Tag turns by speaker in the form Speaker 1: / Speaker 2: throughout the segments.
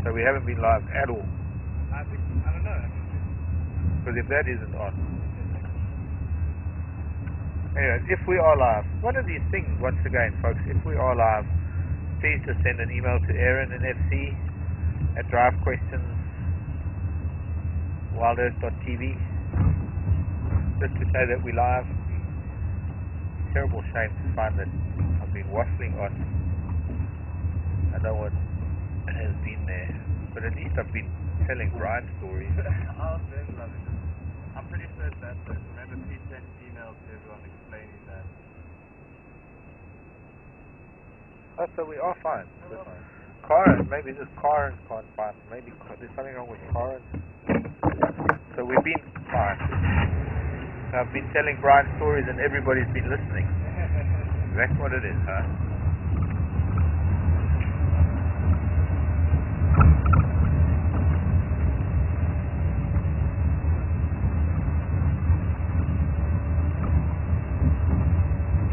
Speaker 1: So we haven't been live at all.
Speaker 2: I don't know.
Speaker 1: Because if that isn't on. Anyways, if we are live, one of these things, once again, folks, if we are live, please just send an email to Aaron and FC at drivequestionswildearth.tv just to say that we're live. Terrible shame to find that I've been waffling on. I know what has been there, but at least I've been telling Brian stories.
Speaker 2: I'll then love it. I'm pretty sure it's that person. Remember, please send emails to everyone explaining that.
Speaker 1: Oh, so we are fine. We're fine. Karen, maybe just Karen can't find. Maybe there's something wrong with Karen. So we've been fine. I've been telling Brian stories and everybody's been listening. That's what it is, huh?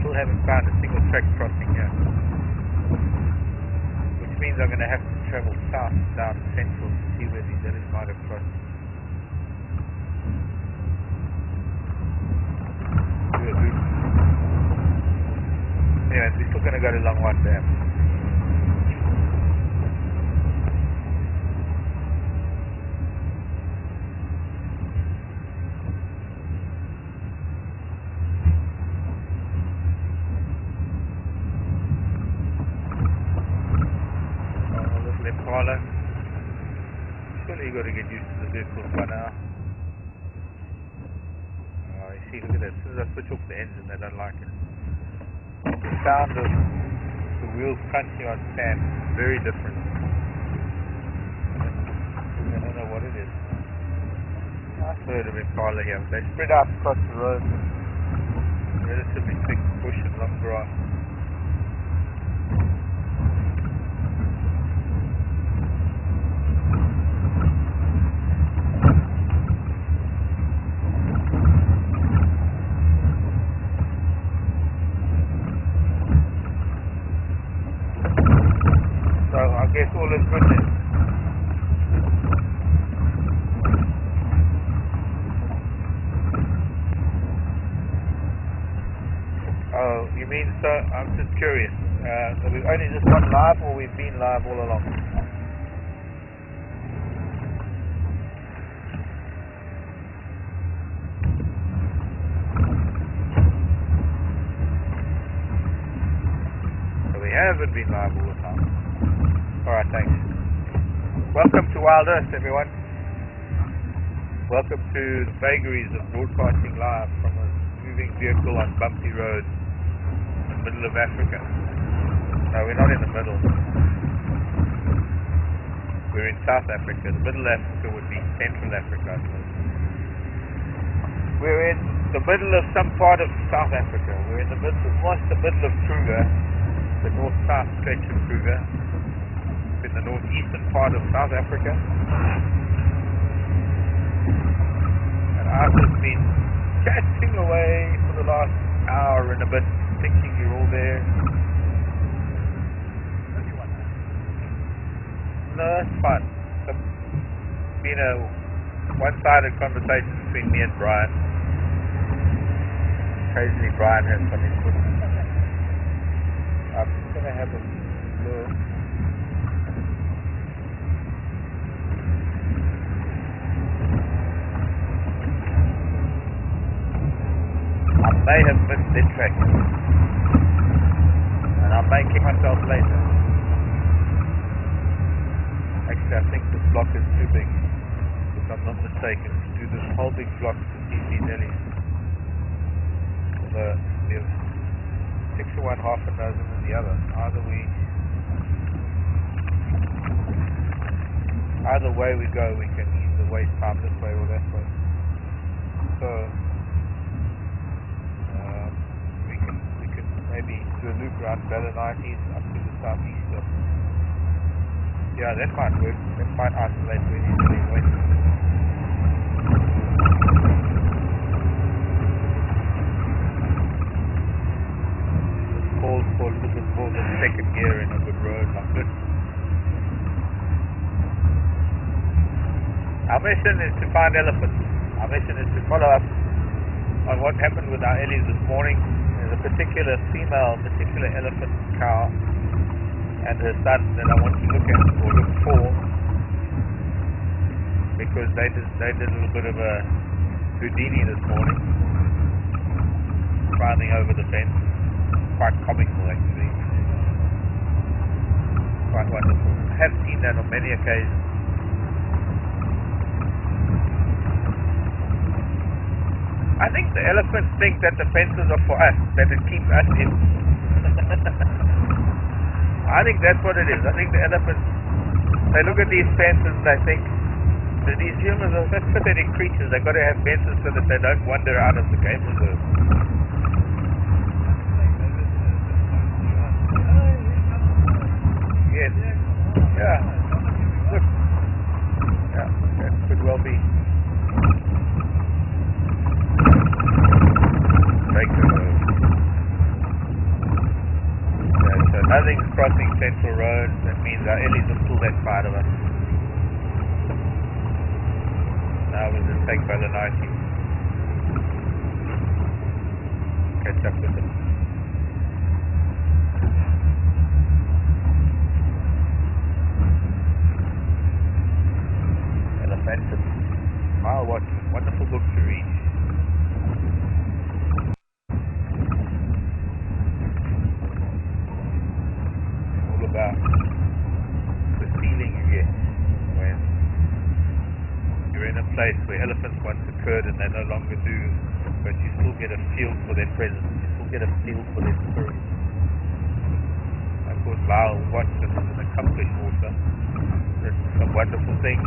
Speaker 1: Still haven't found a single track crossing here. Which means I'm going to have to travel south down central to see where these others might have crossed. Anyways, we're still going to go to Longwan Dam. Oh, little Impala. Surely you got to get used to the vehicles by now. Oh, you see, look at that. As soon as I switch off the engine, they don't like it. The sound of the wheels crunching on sand is very different. I don't know what it is. I've heard of Impala here. They spread out across the road. Relatively thick bush and long grass. I guess all is good then. Oh, you mean, so I'm just curious. So we've only just gone live or we've been live all along? So we haven't been live all the time. Alright, thanks. Welcome to Wild Earth, everyone. Welcome to the vagaries of broadcasting live from a moving vehicle on bumpy roads in the middle of Africa. No, we're not in the middle. We're in South Africa. The middle of Africa would be Central Africa, I suppose. We're in the middle of some part of South Africa. We're in the middle, almost the middle of Kruger, the north-south stretch of Kruger. In the northeastern part of South Africa, and I've just been chatting away for the last hour and a bit, thinking you're all there. No, that's fun. It's been a one-sided conversation between me and Brian. Occasionally Brian has some input. I'm just going to have a look. I may have missed that track, and I may kick myself later. Actually, I think this block is too big, if I'm not mistaken, to do this whole big block to TC Delhi. Although there's 6 to 1, half a dozen in the other. Either way we go, we can either waste time this way or that way. So we can maybe do a loop around Ballinites up to the southeast. Yeah, that might work. That might isolate where these really went. Calls for a little bit more than second gear in a good road like this. mission is to find elephants. Our mission is to follow up on what happened with our ellies this morning. There's a particular elephant cow and her son that I want to look at or look for, because they did a little bit of a Houdini this morning, climbing over the fence. Quite comical actually. Quite wonderful. I have seen that on many occasions. I think the elephants think that the fences are for us, that it keeps us in. I think that's what it is. I think the elephants, they look at these fences and they think that these humans are such pathetic creatures. They've got to have fences so that they don't wander out of the game reserve. Yes. Yeah. Look. Yeah, that could well be. So nothing's crossing Central Road. That means our ellies are still that side of us. Now we'll just take Balanite. Catch up with them. Elephantum. Wow, what a wonderful book to read. About the feeling you get when you're in a place where elephants once occurred and they no longer do, but you still get a feel for their presence, you still get a feel for their spirit. Of course, Lyle Watson is an accomplished author, written some wonderful things,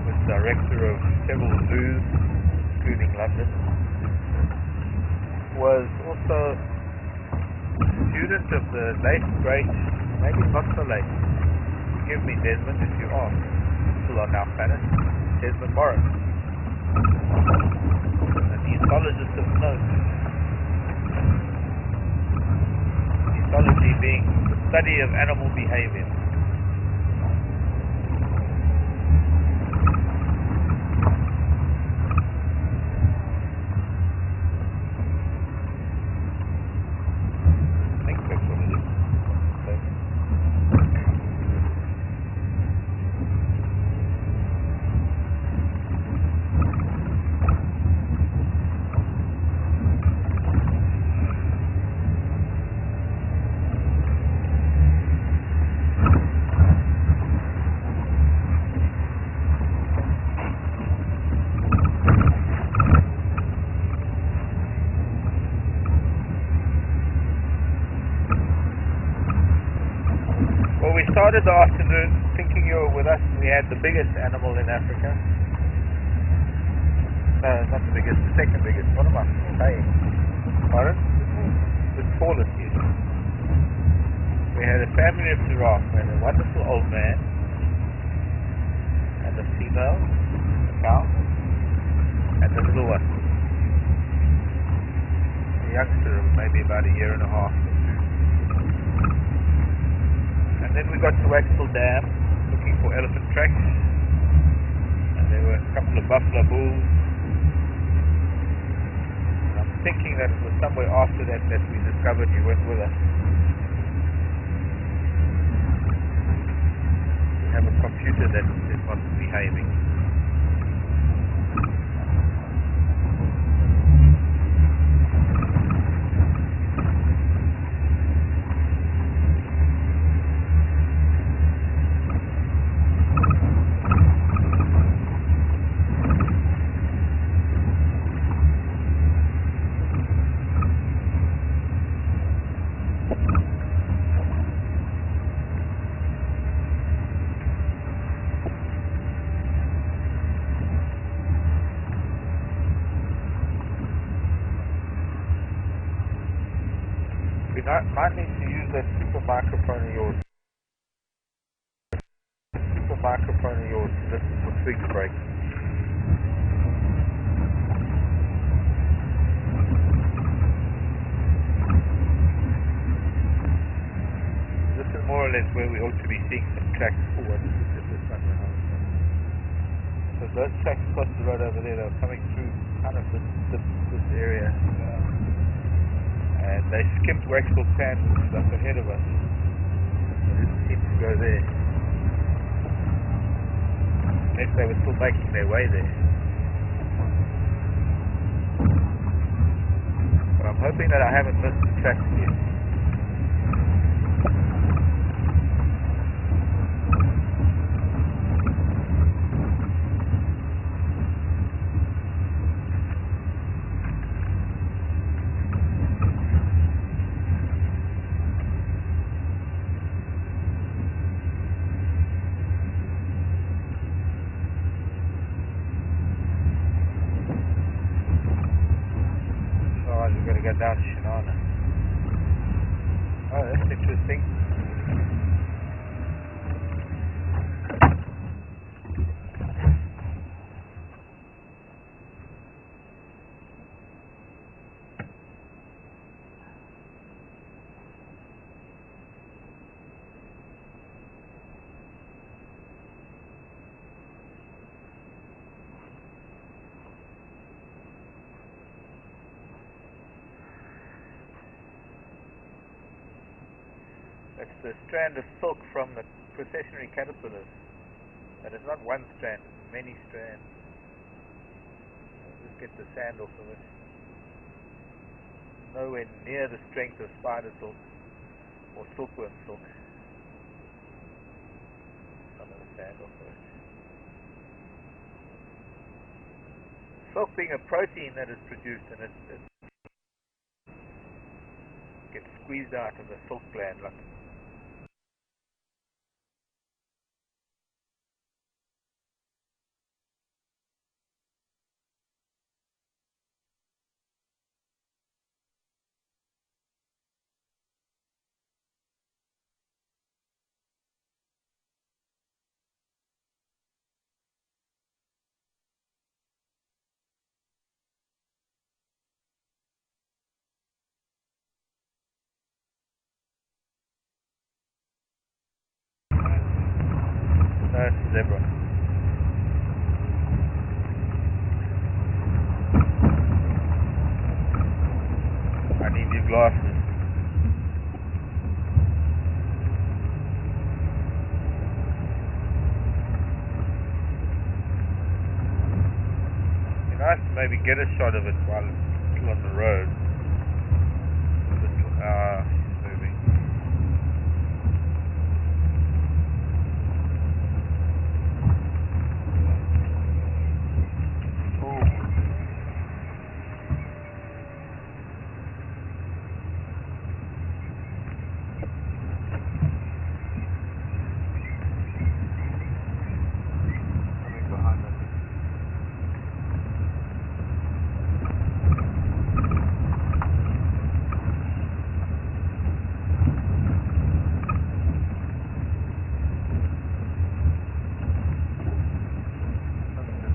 Speaker 1: was director of several zoos, including London, was also student of the late great, maybe not so late, forgive me Desmond if you are still on our planet, Desmond Morris, an ethologist of note. Ethology being the study of animal behavior. We started the afternoon thinking you were with us. We had the biggest animal in Africa. No, not the biggest, the second biggest. What am I saying? Pardon? The tallest, yes. We had a family of giraffes. We had a wonderful old man and a female, a cow, and a little one. A youngster of maybe about a year and a half. And then we got to Waxel Dam looking for elephant tracks, and there were a couple of buffalo bulls. And I'm thinking that it was somewhere after that we discovered you went with us. We have a computer that is not behaving. We might need to use that super microphone of yours. Super microphone of yours to listen for twigs break. This is more or less where we ought to be seeing some tracks forward. This is this one. those tracks across the road over there, they were coming through kind of this area. And they skipped Waxville Sand, which is up ahead of us. They didn't seem to go there. Unless they were still making their way there. But I'm hoping that I haven't missed the tracks yet. We've got to go down to Shinana. Oh, that's interesting. It's the strand of silk from the processionary caterpillars. And it's not one strand, it's many strands. Just get the sand off of it. Nowhere near the strength of spider silk or silkworm silk. Some of the sand off of it. Silk being a protein that is produced, and it gets squeezed out of the silk gland like no zebra. I need new glasses. It'd be nice to maybe get a shot of it while it's still on the road. Moving.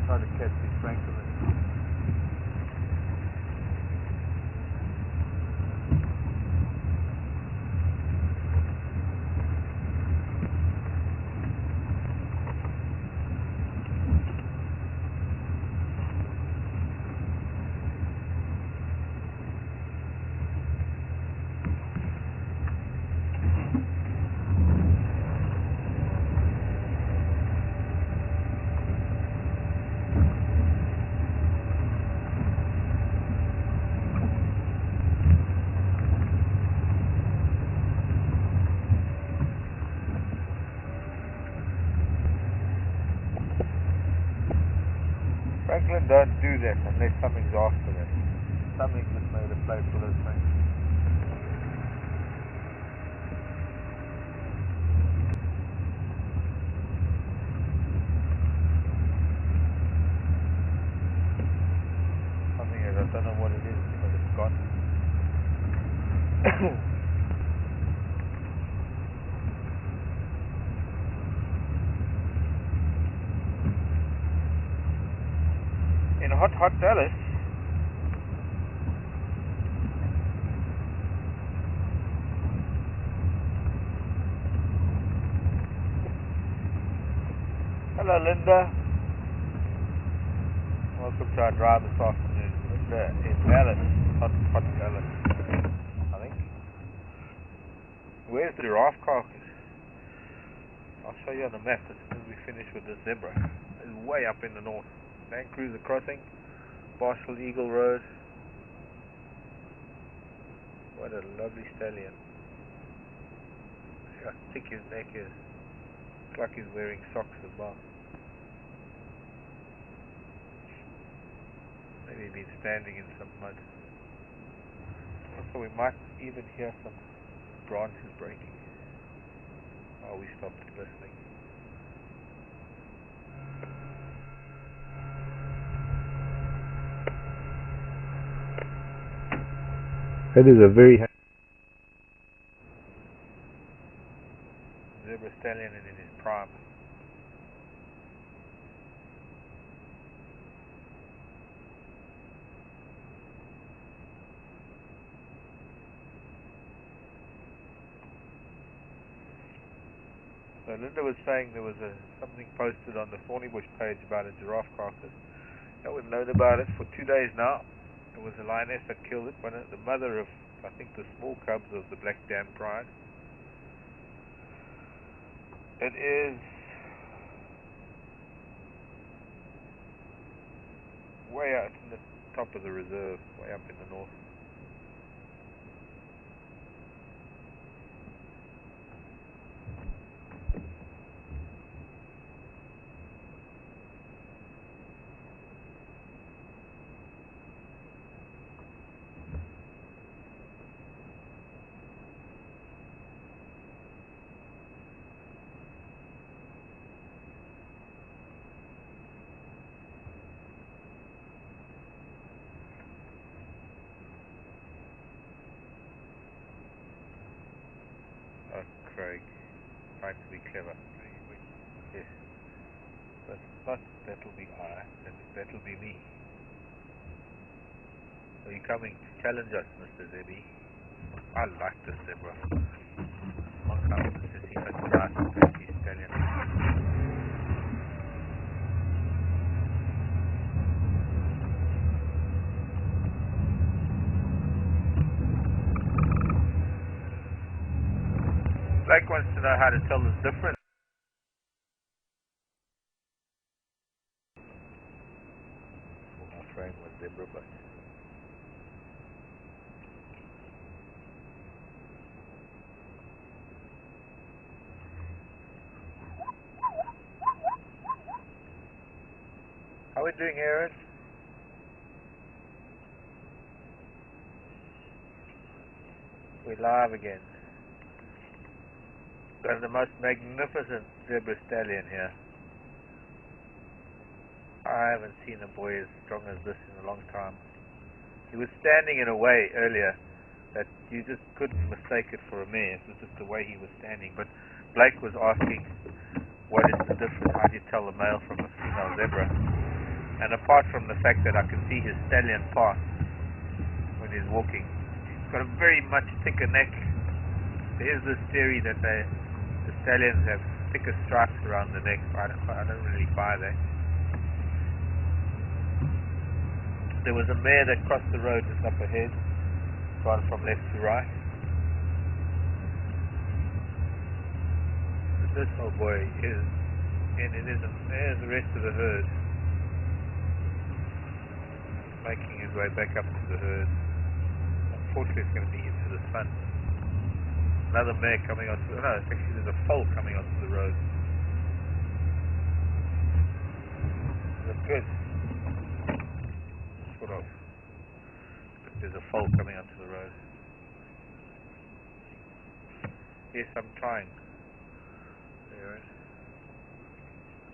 Speaker 1: Try to catch these francolins. Franklin don't do that unless something's after them. Something just made a place for those things. Something else, I don't know what it is, but it's gone. In hot Dallas, hello Linda. Welcome to our drive this afternoon. In Dallas, hot Dallas, I think. Where's the giraffe carcass? I'll show you on the map as soon as we finish with this zebra. It's way up in the north. Land Cruiser Crossing, Marshall Eagle Road. What a lovely stallion. See how thick his neck is. Looks like he's wearing socks as well. Maybe been standing in some mud. Also, we might even hear some branches breaking. Oh, we stopped listening. That is a very zebra stallion and in his prime. So Linda was saying there was something posted on the Thornybush page about a giraffe carcass. No one known about it for 2 days now. It was a lioness that killed it, the mother of, I think, the small cubs of the black dam pride. It is way out in the top of the reserve, way up in the north. Oh, Craig, trying to be clever. Yes, but not that'll be I, that'll be me. Are you coming to challenge us, Mr. Zebby? I like this zebra. Long time to see such a nice and pretty stallion. Blake wants to know how to tell the difference. For my frame with zebra butt. How are we doing, Aaron? We're live again. Got the most magnificent zebra stallion here. I haven't seen a boy as strong as this in a long time. He was standing in a way earlier that you just couldn't mistake it for a mare. It was just the way he was standing. But Blake was asking, what is the difference? How do you tell a male from a female zebra? And apart from the fact that I can see his stallion pass when he's walking, he's got a very much thicker neck. There's this theory that the stallions have thicker stripes around the neck. I don't really buy that. There was a mare that crossed the road just up ahead, gone from left to right. But this old boy is, and it is there's the rest of the herd, making his way back up to the herd. Unfortunately, it's going to be into the sun. Another mare coming onto the, no, actually there's a foal coming onto the road. Look good. Sort of. But there's a foal coming onto the road. Yes, I'm trying. There it is.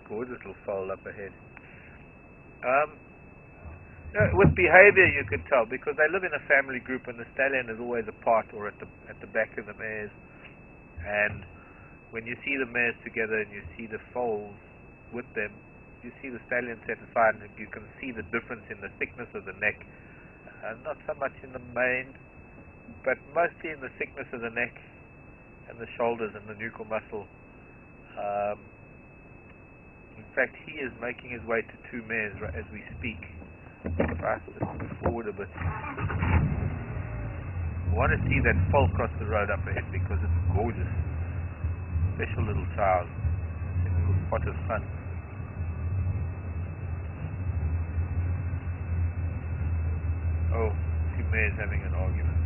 Speaker 1: Gorgeous little foal up ahead. With behavior you can tell, because they live in a family group and the stallion is always apart or at the back of the mares. And when you see the mares together and you see the foals with them, you see the stallion set aside and you can see the difference in the thickness of the neck. Not so much in the mane, but mostly in the thickness of the neck and the shoulders and the nuchal muscle. In fact, he is making his way to two mares as we speak. Right, just move forward a bit. I want to see that foal across the road up ahead because it's gorgeous. Special little child. A little spot of sun. Oh, two mares having an argument.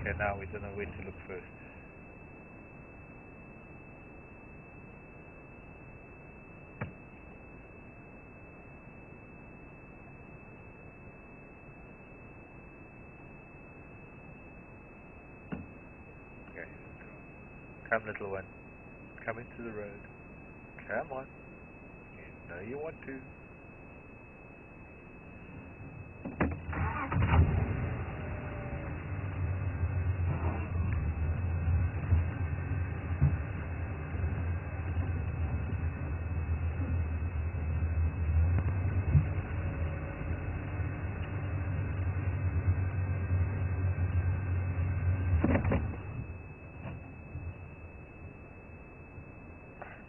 Speaker 1: Okay, now we don't know where to look first. Okay. Come, little one. Come into the road. Come on. You know you want to.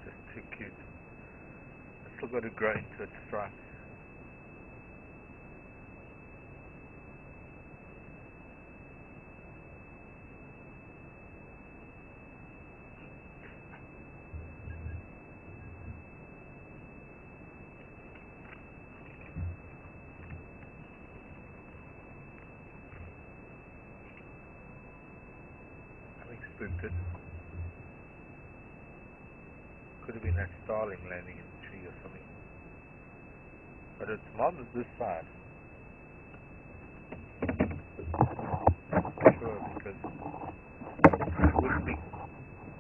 Speaker 1: Just too cute. It's still got to grow into its stripes. Having spooked it. Could have been that starling landing in the tree or something. But its mom is this side. Sure, because it wouldn't be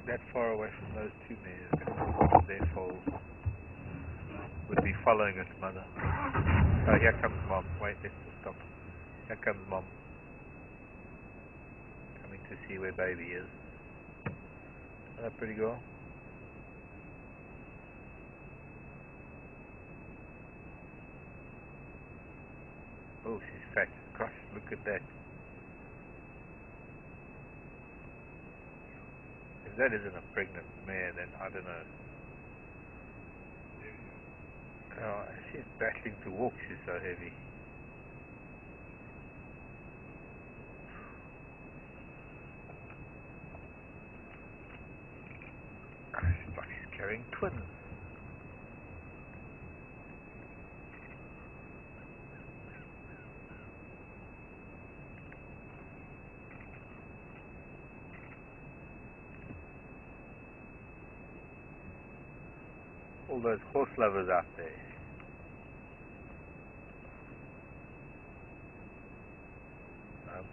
Speaker 1: that far away from those two mares. Their foals would be following its mother. Oh, here comes mom. Wait, let's just stop. Here comes mom. Coming to see where baby is. Isn't that pretty girl? Oh, she's fat. Gosh, look at that. If that isn't a pregnant mare, then I don't know. Oh, she's battling to walk. She's so heavy. She's like she's carrying twins. All those horse lovers out there.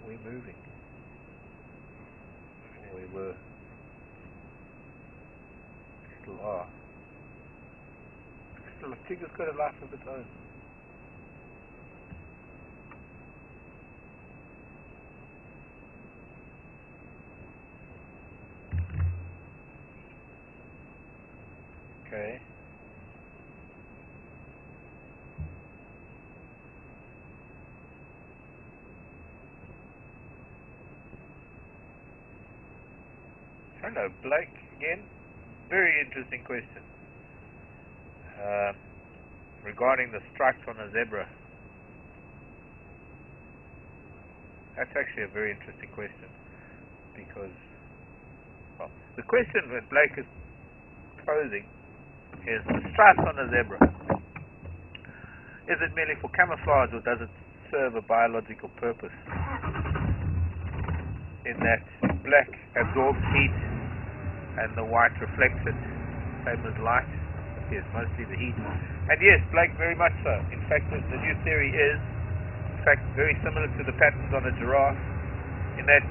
Speaker 1: We're moving. Or we were. Still are. Still, a tiger's got a life of its own. Okay. Hello, Blake, again. Very interesting question. Regarding the stripes on a zebra. That's actually a very interesting question. Because, well, the question that Blake is posing is the stripes on a zebra. Is it merely for camouflage or does it serve a biological purpose? In that black absorbs heat and the white reflects it, same as light. Yes, mostly the heat. And yes, Blake, very much so. In fact, the new theory is, in fact, very similar to the patterns on a giraffe, in that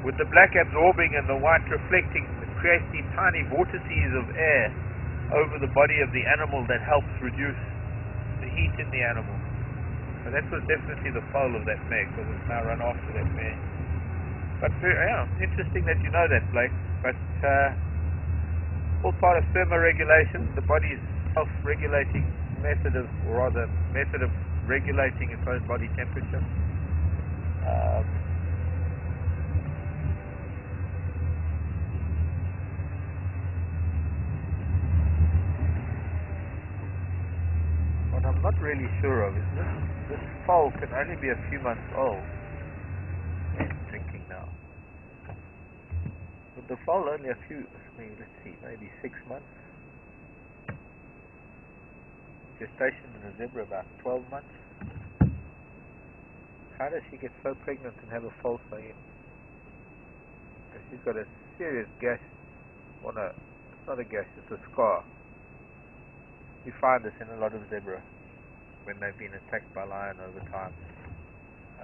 Speaker 1: with the black absorbing and the white reflecting, it creates these tiny vortices of air over the body of the animal that helps reduce the heat in the animal. So that was definitely the foal of that mare, because it's now run after that mare. But yeah, interesting that you know that, Blake. But all part of thermoregulation, the body's self-regulating method of regulating its own body temperature. really sure of is this foal can only be a few months old. It's drinking now. But the foal only a few, let's see, maybe 6 months. Gestation in a zebra about 12 months. How does she get so pregnant and have a foal so young? She's got a serious gash. Well, no, it's not a gash, it's a scar. You find this in a lot of zebra when they've been attacked by lion over time.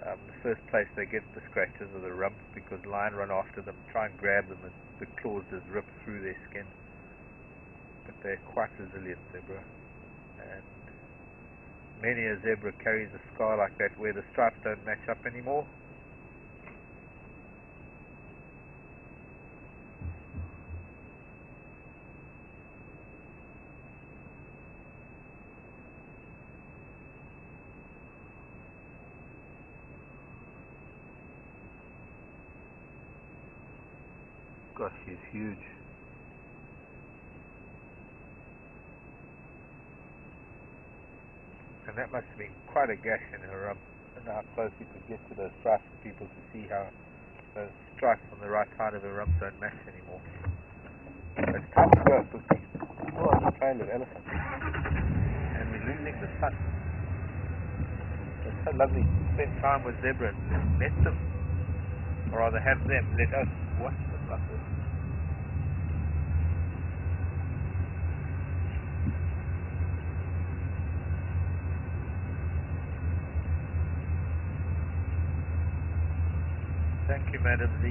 Speaker 1: The first place they get the scratches are the rump, because lion run after them, try and grab them, and the claws just rip through their skin. But they're quite resilient, zebra. And many a zebra carries a scar like that where the stripes don't match up anymore. Gosh, she's huge. And that must have been quite a gash in her rump. I don't know how close you could get to those stripes for people to see how those stripes on the right side of her rump don't match anymore. It's time to go quickly. Oh, on the trail of elephants. And we're losing the sun. It's so lovely to spend time with zebra and let them, or rather have them let us watch them like this. Thank you, Madam Z.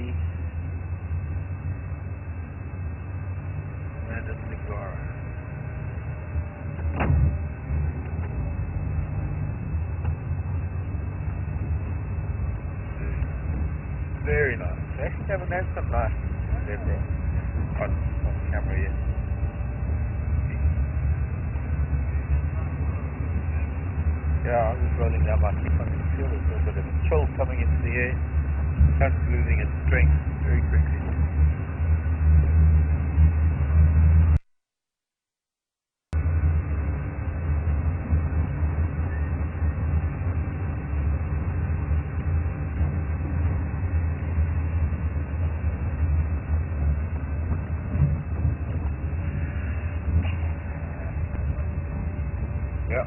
Speaker 1: Madam Zigara. Very nice. We actually haven't had some nice zebra on camera yet. Yeah, I was just rolling down my cheek. I can feel there's a little bit of chill coming into the air. Sun's losing its strength very quickly. Yeah.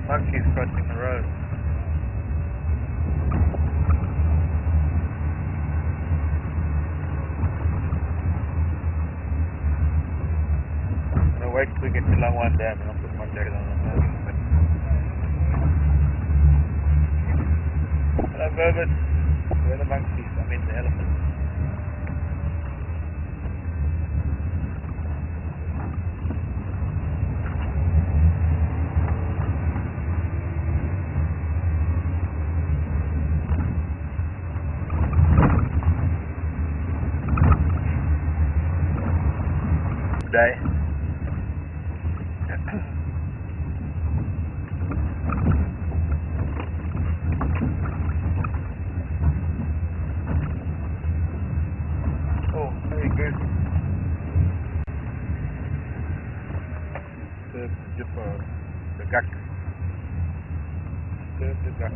Speaker 1: Monkeys crossing the road. I'm gonna wait till we get to Langwan Dam and I'll put my jacket on. Hello, Verbit. Where are the monkeys? I mean the elephants. Day. Oh, very good. The jipper, the gak. The gak.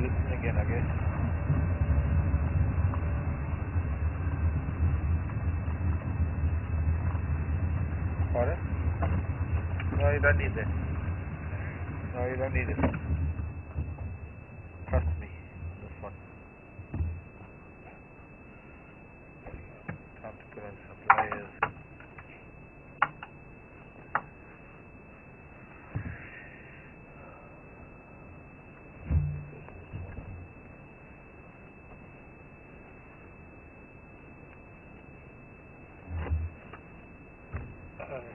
Speaker 1: Listen again, I guess. you don't need that. No, you don't need it. Trust me, this one. Time to put on some layers.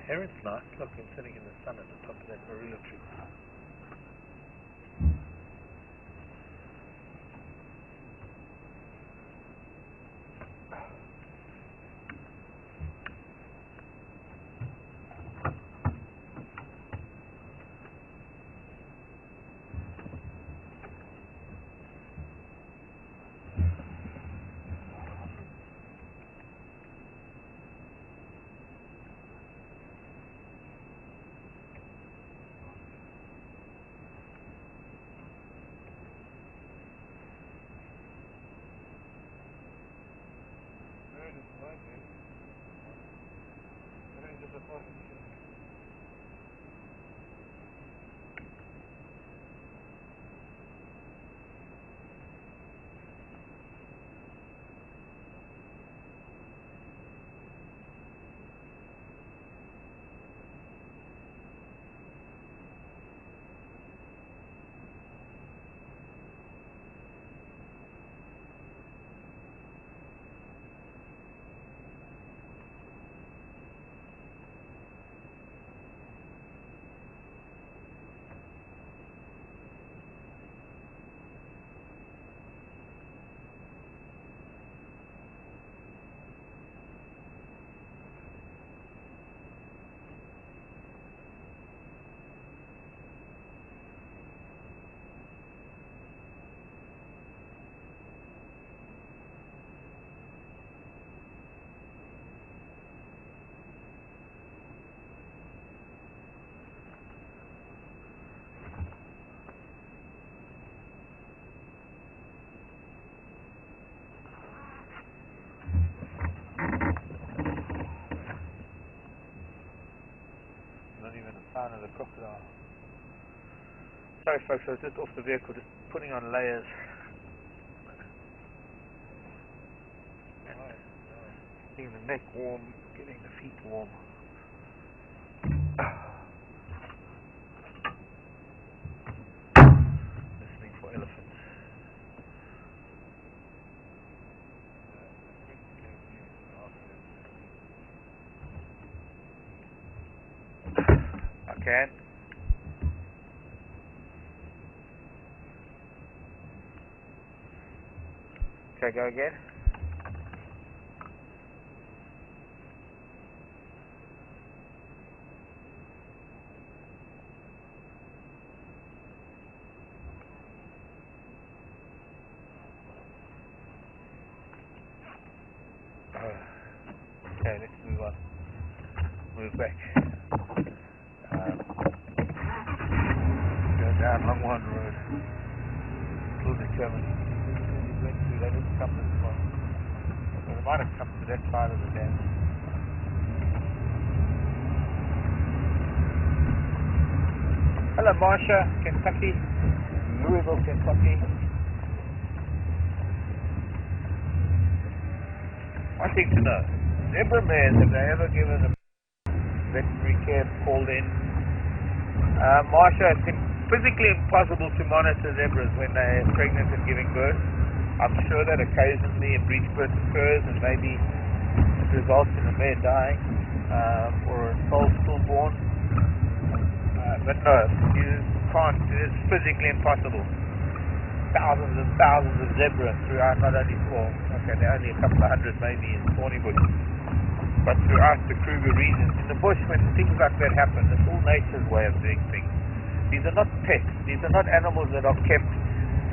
Speaker 1: Heron's nice. Look, I'm sitting in the sun at the top of that marula tree. Not even a sign of the crocodile. Sorry folks, I was just off the vehicle, just putting on layers. Getting the neck warm, getting the feet warm. Listening for elephants. Okay. Okay, go again. Okay, let's move on. Move back. Go down Longwan Road. Still determined. They didn't come this far. They might have come to that side of the dam. Hello, Marcia, Kentucky. Louisville, Kentucky. One thing to know. Zebra mares, have they ever given a veterinary care called in? Marcia, it's physically impossible to monitor zebras when they're pregnant and giving birth. I'm sure that occasionally a breech birth occurs and maybe it results in a mare dying or a foal stillborn. But no, you can't. It's physically impossible. Thousands and thousands of zebra throughout, not only okay, there are only a couple of hundred maybe in Thornybush, but throughout the Kruger region. In the bush, when things like that happen, it's all nature's way of doing things. These are not pets. These are not animals that are kept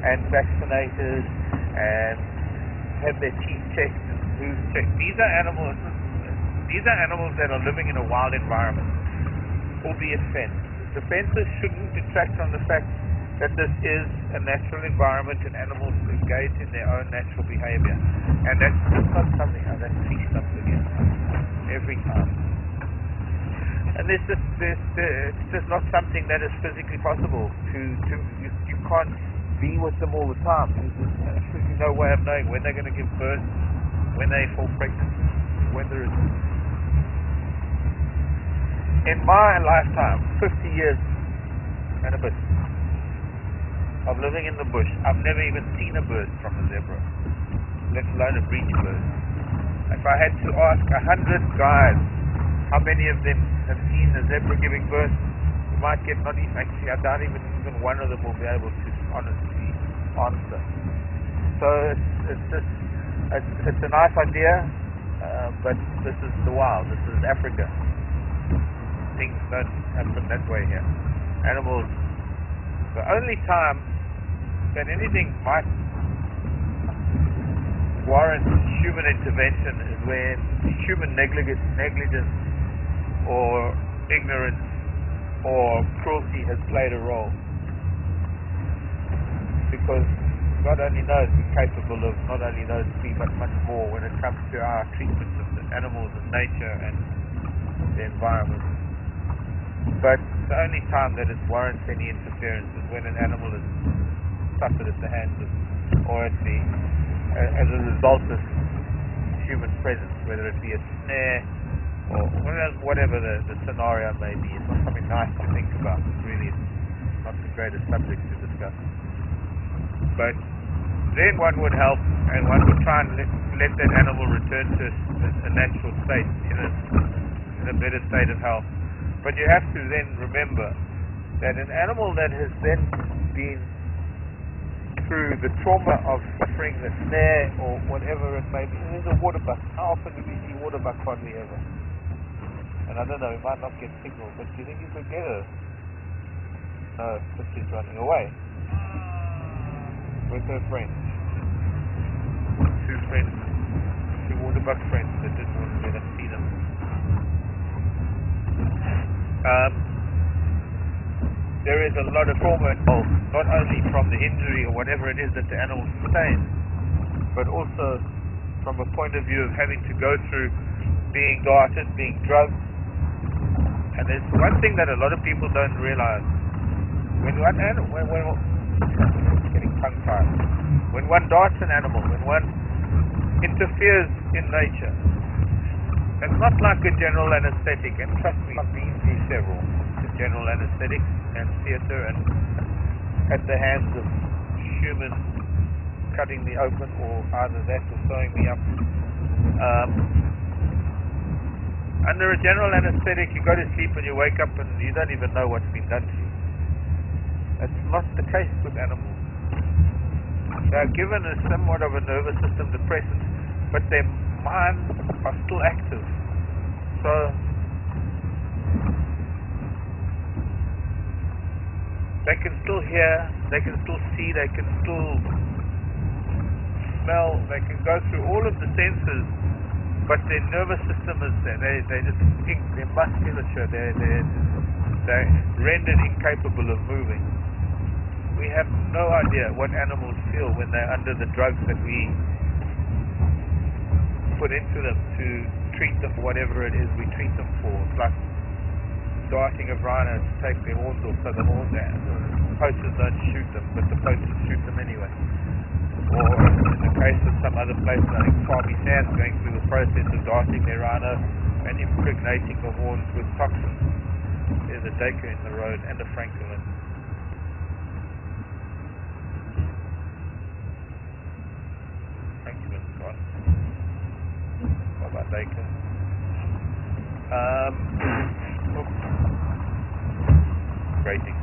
Speaker 1: and vaccinated and have their teeth checked and hooves checked. These are animals that are living in a wild environment, albeit fenced. The fences shouldn't detract from the fact that this is a natural environment and animals engage in their own natural behavior. And that's not something that tree stumps again every time. And it's just not something that is physically possible. You can't be with them all the time. There's absolutely no way of knowing when they're going to give birth, when they fall pregnant, whether it's... In my lifetime, 50 years and a bit of living in the bush, I've never even seen a bird from a zebra, let alone a breech bird. If I had to ask 100 guys how many of them have seen a zebra giving birth, you might get not even, actually I doubt even one of them will be able to honestly answer. So it's a nice idea, but this is the wild, this is Africa. Things don't happen that way here. Animals, the only time that anything might warrant human intervention is when human negligence or ignorance or cruelty has played a role. Because God only knows we're capable of not only those three but much more when it comes to our treatment of the animals and nature and the environment. But the only time that it warrants any interference is when an animal is suffered at the hands of, or at the, as a result of human presence, whether it be a snare or whatever the scenario may be. It's not something nice to think about. It's really not the greatest subject to discuss. But then one would help, and one would try and let that animal return to a natural state, in a better state of health. But you have to then remember that an animal that has then been through the trauma of suffering the snare or whatever it may be. There's a waterbuck. How often do we see waterbuck? Hardly ever. And I don't know, we might not get signal, but do you think you could get her? No, but she's running away with her friends. Two waterbuck friends that didn't want to let us see them. There is a lot of trauma involved, not only from the injury or whatever it is that the animal sustains, but also from a point of view of having to go through being darted, being drugged. And there's one thing that a lot of people don't realize. When getting tongue-tied. When one darts an animal, when one interferes in nature, it's not like a general anesthetic, and trust me, I've been through several general anesthetics and theatre and at the hands of humans cutting me open or either that or sewing me up. Under a general anesthetic you go to sleep and you wake up and you don't even know what's been done to you. That's not the case with animals. They are given a somewhat of a nervous system depressant, but their minds are still active. So they can still hear, they can still see, they can still smell, they can go through all of the senses, but their nervous system is there. They just think, their musculature, they're rendered incapable of moving. We have no idea what animals feel when they're under the drugs that we put into them to treat them for whatever it is we treat them for. It's like darting of rhinos to take their horns off so the poachers don't shoot them, but the poachers shoot them anyway. Or in the case of some other place, I think Farby Sands going through the process of darting their rhino and impregnating the horns with toxins. There's a Dacre in the road and a Franklin. Franklin's gone. What about Dacre? Grating.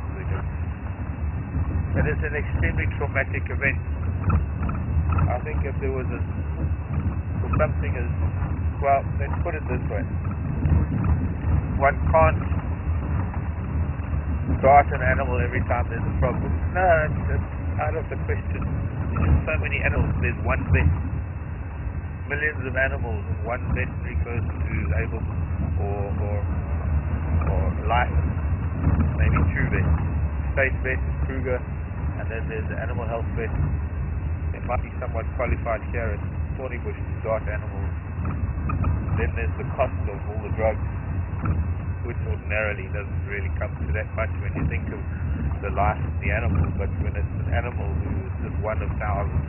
Speaker 1: It is an extremely traumatic event. I think if there was something as, well, let's put it this way. One can't dart an animal every time there's a problem. No, it's out of the question. There's so many animals. There's one vet. Millions of animals and one veterinary person who's able or licensed. Maybe two vets. State vet, Kruger, and then there's the animal health vet. There might be somewhat qualified here at Thornybush to dart animals. Then there's the cost of all the drugs. which ordinarily doesn't really come to that much when you think of the life of the animal, but when it's an animal who is just one of thousands,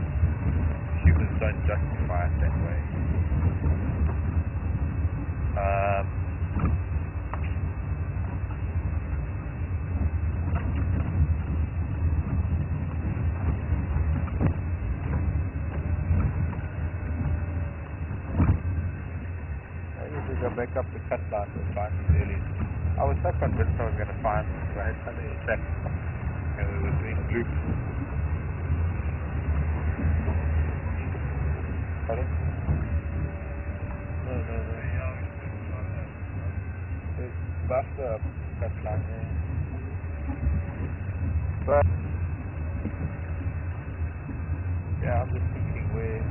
Speaker 1: humans don't justify it that way. Go back up the cut line to find these early. I was so convinced I was going to find them, so I had something to track, and we were doing loops. Pardon? No. There's buster up the cut line there. But, yeah, I'm just thinking where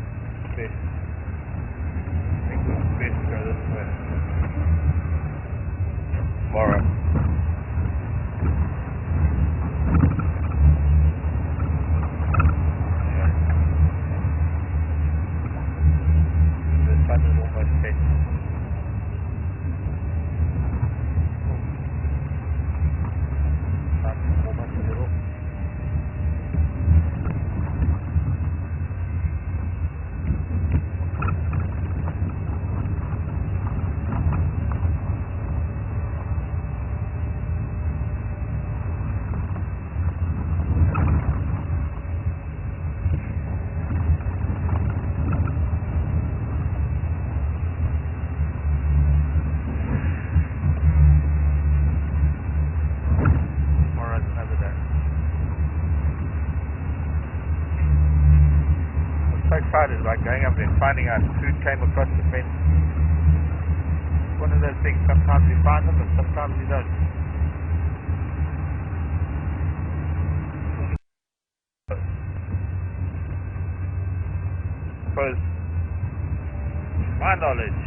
Speaker 1: best. I think it's best to go this way. Tomorrow. Yeah. The sun is almost set. Sun is almost zero. Excited about going up there and finding out food came across the fence. It's one of those things, sometimes you find them and sometimes you don't. Because, to my knowledge,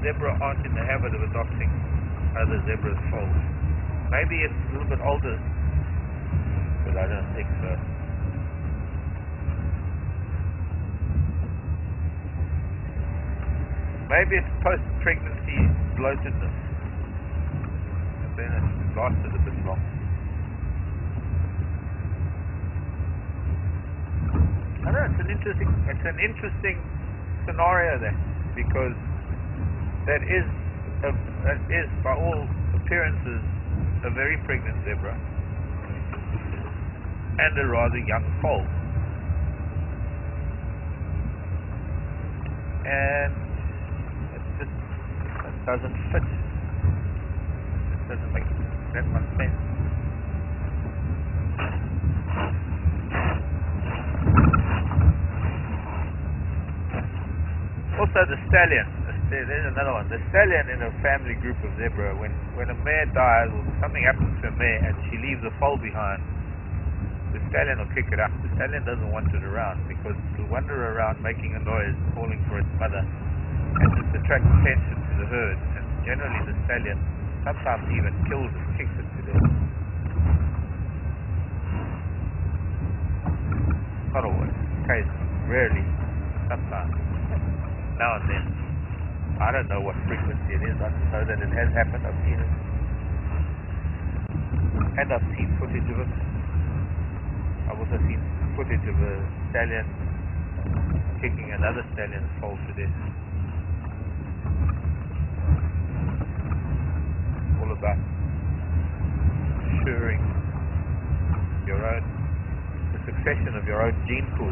Speaker 1: zebra aren't in the habit of adopting other zebras' foals. Maybe it's a little bit older, but I don't think so. Maybe it's post-pregnancy bloatedness, and then it lasted a bit long. I know it's an interesting scenario there, because that is by all appearances a very pregnant zebra and a rather young foal, and doesn't fit. It doesn't make that much sense. Also the stallion. There's another one. The stallion in a family group of zebra, when a mare dies or something happens to a mare and she leaves a foal behind, the stallion will kick it up. The stallion doesn't want it around because it'll wander around making a noise, calling for its mother, and just attract attention to the herd. And generally the stallion sometimes even kills and kicks it to death. Not always. Occasionally. Rarely. Sometimes. Now and then. I don't know what frequency it is. I just know that it has happened. I've seen it. And I've seen footage of it. I've also seen footage of a stallion kicking another stallion's foal to death. All about ensuring the succession of your own gene pool.